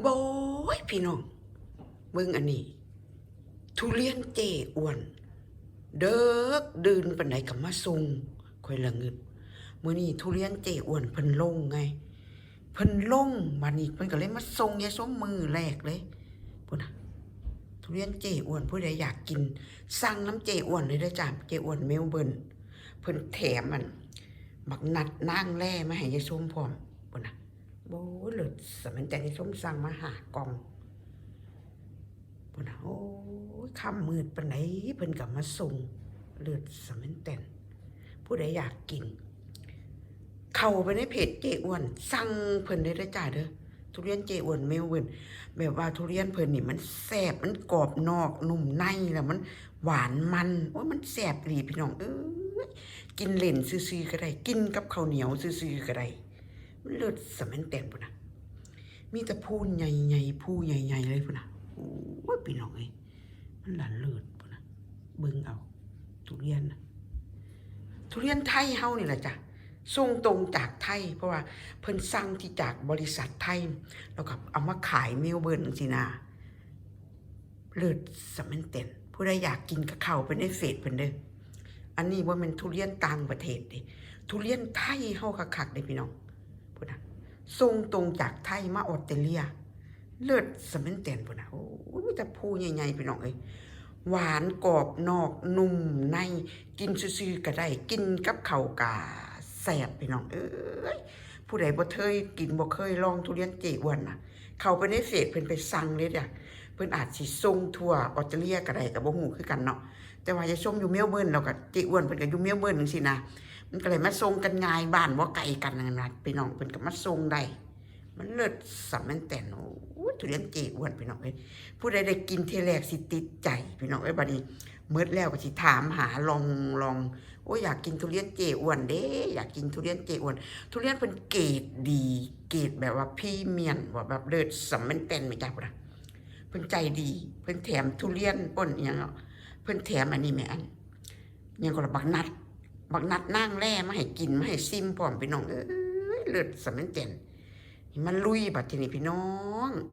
โบยพี่น้องเบิ่งอันนี้ทุเรียนเจอ้วนเด้อดื่นปานใดก็มาส่งค่อยละงึดมื้อนี้ทุเรียนเจอ้วนเพิ่นลงไงเพิ่นลงบัดนี้เพิ่นก็เลยมาส่งยายส้มมือแรกเลยพุ่นน่ะทุเรียนเจอ้วนผู้ใดอยากกินสั่งน้ำเจอ้วนเลยเด้อจ้าเจอ้วนเมลเบิร์นเพิ่นแถมมันบักนัดนางแร่มาให้ยายส้มพร้อมพุ่นน่ะโบ้เลิศสมันแต่ยายส้มสั่งมา5 กล่องพุ่นน่ะโอ้ยค่ำมืดปานใดเพิ่นก็มาส่งเลิศสมันแต่นผู้ใดอยากกินเข้าไปในเพจเจอ้วนสั่งเพิ่นได้เด้อจ้าเด้อทุเรียนเจอ้วนเมลเบิร์นแบบว่าทุเรียนเพิ่นนี่มันแซ่บมันกรอบนอกนุ่มในแล้วมันหวานมันโอ้ยมันแซ่บอีหลีพี่น้องกินเล่นซื่อๆก็ได้กินกับข้าวเหนียวซื่อๆก็ได้มันเลิศสมันแต่นพุ่นน่ะมีแต่พูนใหญ่ๆผู้ใหญ่ๆเลยพุ่นน่ะโอ้ยพี่น้องเอ้ยมันหลานเลิศพุ่นน่ะเบิ่งเอาทุเรียนน่ะทุเรียนไทยเฮานี่แหละจ้ะส่งตรงจากไทยเพราะว่าเพิ่นสั่งที่จากบริษัทไทยแล้วก็เอามาขายเมลเบิร์นจังซี่นะเลิศสมันแต่นผู้ใดอยากกินก็เข้าไปในเฟซเพิ่นเด้ออันนี้บ่แม่นทุเรียนต่างประเทศเด้ทุเรียนไทยเฮาคักๆเด้พี่น้องพุ่นน่ะส่งตรงจากไทยมาออสเตรเลียเลิศสมันแต่นพุ่นน่ะโอ้ยมีแต่ผู้ใหญ่ๆพี่น้องเอ้ยหวานกรอบนอกนุ่มในกินซื่อๆก็ได้กินกับข้าวกาแซ่บพี่น้องเอ้ยผู้ใดบ่เคยกินบ่เคยลองทุเรียนเจอ้วนน่ะเข้าไปในเฟซเพิ่นไปสั่งเลยจ้ะเพิ่นอาจสิส่งทั่วออสเตรเลียก็ได้ก็บ่ฮู้คือกันเนาะแต่ว่าจะส่งอยู่เมลเบิร์นแล้วก็เจอ้วนเพิ่นก็อยู่เมลเบิร์นจังซี่นะมันก็เลยมาส่งกันง่ายบ้านบ่ไกลกันนั่นน่ะพี่น้องเพิ่นก็มาส่งได้มันเลิศสำมันแต่นโอ้ยทุเรียนเจอ้วนพี่น้องเอ้ยผู้ใดได้กินเที่ยแรกสิติดใจพี่น้องเอ้ยบัดนี้หมดแล้วก็สิถามหาลองโอ้ยอยากกินทุเรียนเจอ้วนเด้อยากกินทุเรียนเจอ้วนทุเรียนเพิ่นเกรดดีเกรดแบบว่าพรีเมียมแบบเลิศสำมันแต่นแม่จ้าพุ่นน่ะเพิ่นใจดีเพิ่นแถมทุเรียนป่นอีหยังเนาะเพิ่นแถมอันนี้แหมอันหยังก็ละบักนัดนางแร่มาให้กินมาให้ซิมพร้อมพี่น้องเอ้ยเลิศสำมันแต่นมันลุยบัดทีนี้พี่น้อง